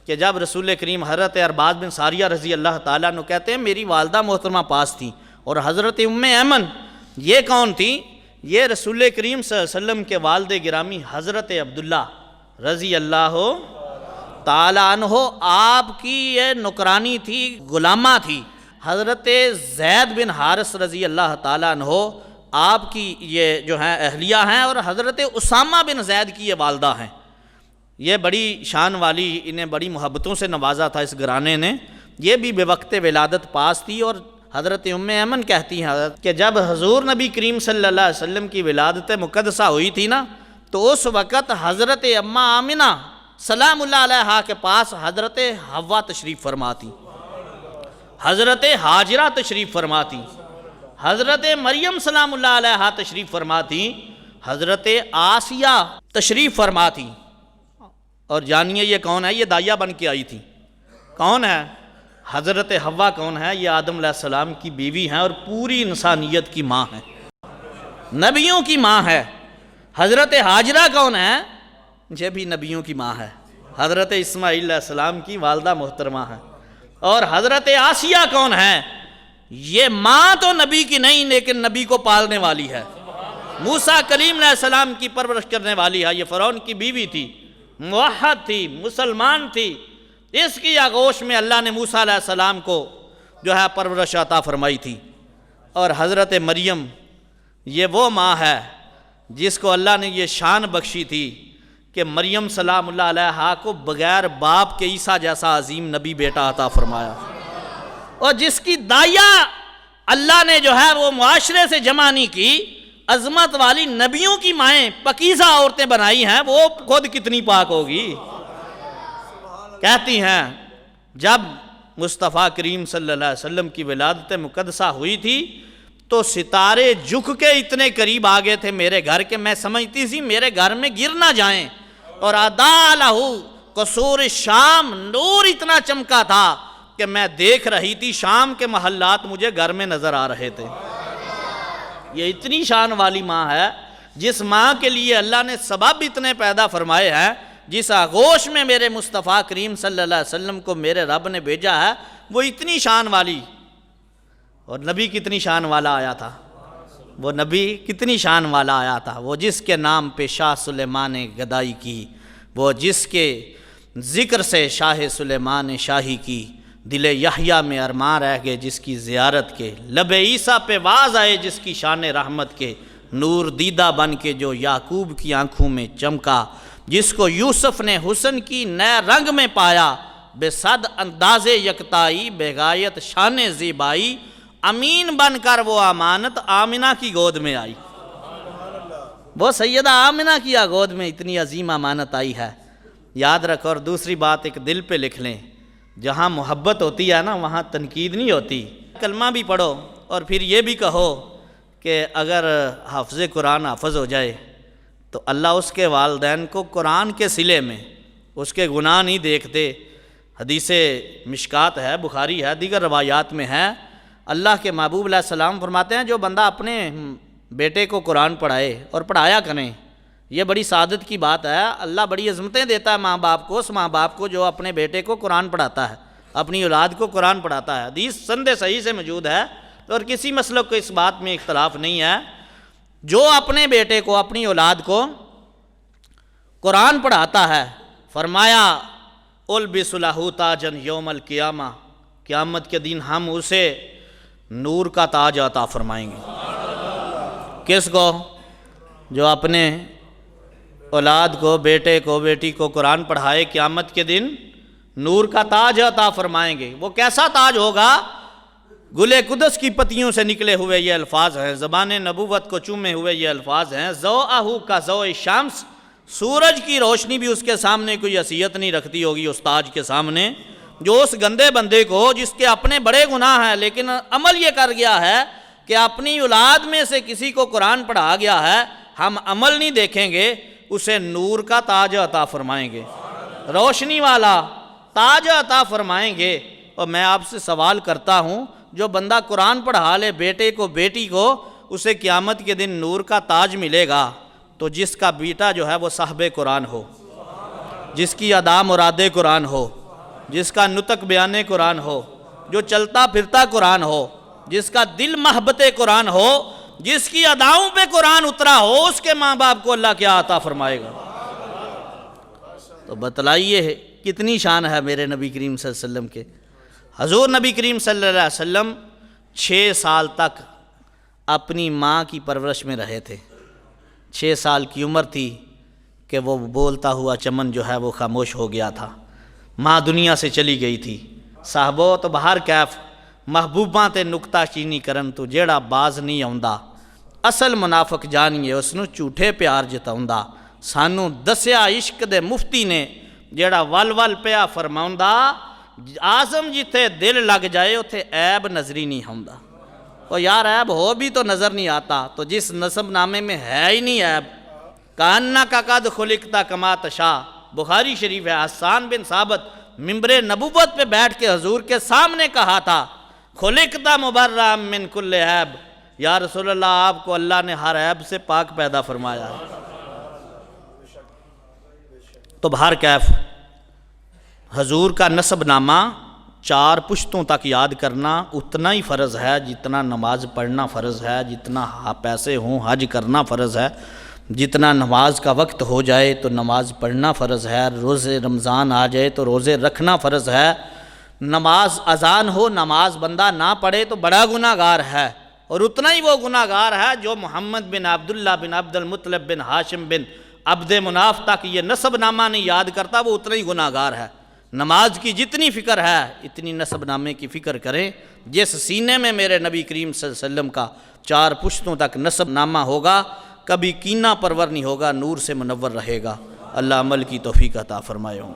کہ جب رسول کریم حضرت ارباز بن ساریہ رضی اللہ تعالیٰ عنہ کہتے ہیں میری والدہ محترمہ پاس تھیں، اور حضرت ام ایمن یہ کون تھی؟ یہ رسول کریم صلی اللہ علیہ وسلم کے والد گرامی حضرت عبداللہ رضی اللہ تعالیٰ عنہ، آپ کی یہ نوکرانی تھی، غلامہ تھی۔ حضرت زید بن حارث رضی اللہ تعالیٰ عنہ آپ کی یہ جو ہیں اہلیہ ہیں، اور حضرت اسامہ بن زید کی یہ والدہ ہیں۔ یہ بڑی شان والی، انہیں بڑی محبتوں سے نوازا تھا اس گھرانے نے۔ یہ بھی بے وقت ولادت پاس تھی، اور حضرت ام ایمن کہتی ہیں کہ جب حضور نبی کریم صلی اللہ علیہ وسلم کی ولادت مقدسہ ہوئی تھی نا، تو اس وقت حضرت اماں آمنہ سلام اللہ علیہا کے پاس حضرت حوا تشریف فرما تھی، حضرت حاجرہ تشریف فرما تھی، حضرت مریم سلام اللہ علیہا تشریف فرما تھی، حضرت آسیہ تشریف فرما تھی۔ اور جانیے یہ کون ہے؟ یہ دائیہ بن کے آئی تھی۔ کون ہے؟ حضرت حوا کون ہے؟ یہ آدم علیہ السلام کی بیوی ہیں، اور پوری انسانیت کی ماں ہے، نبیوں کی ماں ہے۔ حضرت حاجرہ کون ہے؟ یہ بھی نبیوں کی ماں ہے، حضرت اسماعیل علیہ السلام کی والدہ محترمہ ہے۔ اور حضرت آسیہ کون ہے؟ یہ ماں تو نبی کی نہیں، لیکن نبی کو پالنے والی ہے، موسیٰ کلیم علیہ السلام کی پرورش کرنے والی ہے۔ یہ فرعون کی بیوی تھی، موحد تھی، مسلمان تھی۔ اس کی آغوش میں اللہ نے موسیٰ علیہ السلام کو جو ہے پرورش عطا فرمائی تھی۔ اور حضرت مریم یہ وہ ماں ہے جس کو اللہ نے یہ شان بخشی تھی کہ مریم سلام اللہ علیہا کو بغیر باپ کے عیسیٰ جیسا عظیم نبی بیٹا عطا فرمایا، اور جس کی دائیہ اللہ نے جو ہے وہ معاشرے سے جمع نہیں کی، عظمت والی نبیوں کی مائیں پاکیزہ عورتیں بنائی ہیں، وہ خود کتنی پاک ہوگی۔ کہتی ہیں جب مصطفیٰ کریم صلی اللہ علیہ وسلم کی ولادت مقدسہ ہوئی تھی تو ستارے جھک کے اتنے قریب آ گئے تھے میرے گھر کے، میں سمجھتی تھی میرے گھر میں گر نہ جائیں، اور ادا لہو قصور شام، نور اتنا چمکا تھا کہ میں دیکھ رہی تھی شام کے محلات مجھے گھر میں نظر آ رہے تھے۔ یہ اتنی شان والی ماں ہے، جس ماں کے لیے اللہ نے سبب اتنے پیدا فرمائے ہیں، جس آغوش میں میرے مصطفیٰ کریم صلی اللہ علیہ وسلم کو میرے رب نے بھیجا ہے، وہ اتنی شان والی۔ اور نبی کتنی شان والا آیا تھا، وہ نبی کتنی شان والا آیا تھا، وہ جس کے نام پہ شاہ سلیمان نے گدائی کی، وہ جس کے ذکر سے شاہ سلیمان شاہی کی، دل یحییٰ میں ارماں رہ گئے جس کی زیارت کے، لب عیسیٰ پہ واز آئے جس کی شان رحمت کے، نور دیدہ بن کے جو یعقوب کی آنکھوں میں چمکا، جس کو یوسف نے حسن کی نئے رنگ میں پایا، بے صد انداز یکتائی، بے غایت شان زیبائی، امین بن کر وہ امانت آمنہ کی گود میں آئی۔ وہ سیدہ آمنہ کی گود میں اتنی عظیم امانت آئی ہے، یاد رکھو۔ اور دوسری بات ایک دل پہ لکھ لیں، جہاں محبت ہوتی ہے نا وہاں تنقید نہیں ہوتی۔ کلمہ بھی پڑھو اور پھر یہ بھی کہو کہ اگر حافظ قرآن حافظ ہو جائے تو اللہ اس کے والدین کو قرآن کے صلے میں اس کے گناہ نہیں دیکھتے۔ حدیث مشکات ہے، بخاری ہے، دیگر روایات میں ہے، اللہ کے محبوب علیہ السلام فرماتے ہیں جو بندہ اپنے بیٹے کو قرآن پڑھائے اور پڑھایا کریں، یہ بڑی سعادت کی بات ہے۔ اللہ بڑی عظمتیں دیتا ہے ماں باپ کو، اس ماں باپ کو جو اپنے بیٹے کو قرآن پڑھاتا ہے، اپنی اولاد کو قرآن پڑھاتا ہے۔ حدیث سند صحیح سے موجود ہے، اور کسی مسلک کو اس بات میں اختلاف نہیں ہے، جو اپنے بیٹے کو، اپنی اولاد کو قرآن پڑھاتا ہے، فرمایا البس لہ تاجا یوم القیامہ، قیامت کے دن ہم اسے نور کا تاج عطا فرمائیں گے۔ کس کو؟ جو اپنے اولاد کو، بیٹے کو، بیٹی کو قرآن پڑھائے، قیامت کے دن نور کا تاج عطا فرمائیں گے۔ وہ کیسا تاج ہوگا؟ گل قدس کی پتیوں سے نکلے ہوئے یہ الفاظ ہیں، زبان نبوت کو چومے ہوئے یہ الفاظ ہیں، ضوءہ کا ضوء الشمس، سورج کی روشنی بھی اس کے سامنے کوئی حیثیت نہیں رکھتی ہوگی اس تاج کے سامنے، جو اس گندے بندے کو، جس کے اپنے بڑے گناہ ہیں لیکن عمل یہ کر گیا ہے کہ اپنی اولاد میں سے کسی کو قرآن پڑھا گیا ہے، ہم عمل نہیں دیکھیں گے، اسے نور کا تاج عطا فرمائیں گے، روشنی والا تاج عطا فرمائیں گے۔ اور میں آپ سے سوال کرتا ہوں، جو بندہ قرآن پڑھا لے بیٹے کو، بیٹی کو، اسے قیامت کے دن نور کا تاج ملے گا، تو جس کا بیٹا جو ہے وہ صاحب قرآن ہو، جس کی ادا مراد قرآن ہو، جس کا نطق بیان قرآن ہو، جو چلتا پھرتا قرآن ہو، جس کا دل محبت قرآن ہو، جس کی اداؤں پہ قرآن اترا ہو، اس کے ماں باپ کو اللہ کیا عطا فرمائے گا؟ تو بتلائیے کتنی شان ہے میرے نبی کریم صلی اللہ علیہ وسلم کے۔ حضور نبی کریم صلی اللہ علیہ وسلم 6 سال تک اپنی ماں کی پرورش میں رہے تھے۔ 6 سال کی عمر تھی کہ وہ بولتا ہوا چمن جو ہے وہ خاموش ہو گیا تھا، ماں دنیا سے چلی گئی تھی۔ صحابو تو بہر کیف محبوباں تے نکتہ چینی کرن تو جیڑا باز نہیں آوندا، اصل منافق جانیے اس نو جھوٹے پیار جتاوندا۔ سانو دسیا عشق دے مفتی نے جیڑا ول ول پیا فرماوندا، آزم جتھے دل لگ جائے اتھے عیب نظری نہیں ہوندا۔ اور یار عیب ہو بھی تو نظر نہیں آتا، تو جس نسب نامے میں ہے ہی نہیں عیب، کاننا کا قد خلقتا کما تشاء، بخاری شریف ہے۔ حسان بن ثابت ممبر نبوت پہ بیٹھ کے حضور کے سامنے کہا تھا خلقتا مبرأ من کل عیب، یا رسول اللہ آپ کو اللہ نے ہر عیب سے پاک پیدا فرمایا ہے۔ تو بہر کیف حضور کا نسب نامہ 4 پشتوں تک یاد کرنا اتنا ہی فرض ہے جتنا نماز پڑھنا فرض ہے، جتنا پیسے ہوں حج کرنا فرض ہے، جتنا نماز کا وقت ہو جائے تو نماز پڑھنا فرض ہے، روزے رمضان آ جائے تو روزے رکھنا فرض ہے۔ نماز اذان ہو نماز بندہ نہ پڑھے تو بڑا گناہ گار ہے، اور اتنا ہی وہ گناہ گار ہے جو محمد بن عبداللہ بن عبد المطلب بن ہاشم بن عبد مناف تک یہ نسب نامہ نہیں یاد کرتا، وہ اتنا ہی گناہ گار ہے۔ نماز کی جتنی فکر ہے اتنی نسب نامے کی فکر کریں۔ جس سینے میں میرے نبی کریم صلی اللہ علیہ وسلم کا 4 پشتوں تک نسب نامہ ہوگا، کبھی کینہ پرور نہیں ہوگا، نور سے منور رہے گا۔ اللہ عمل کی توفیق عطا فرمائے ہوں۔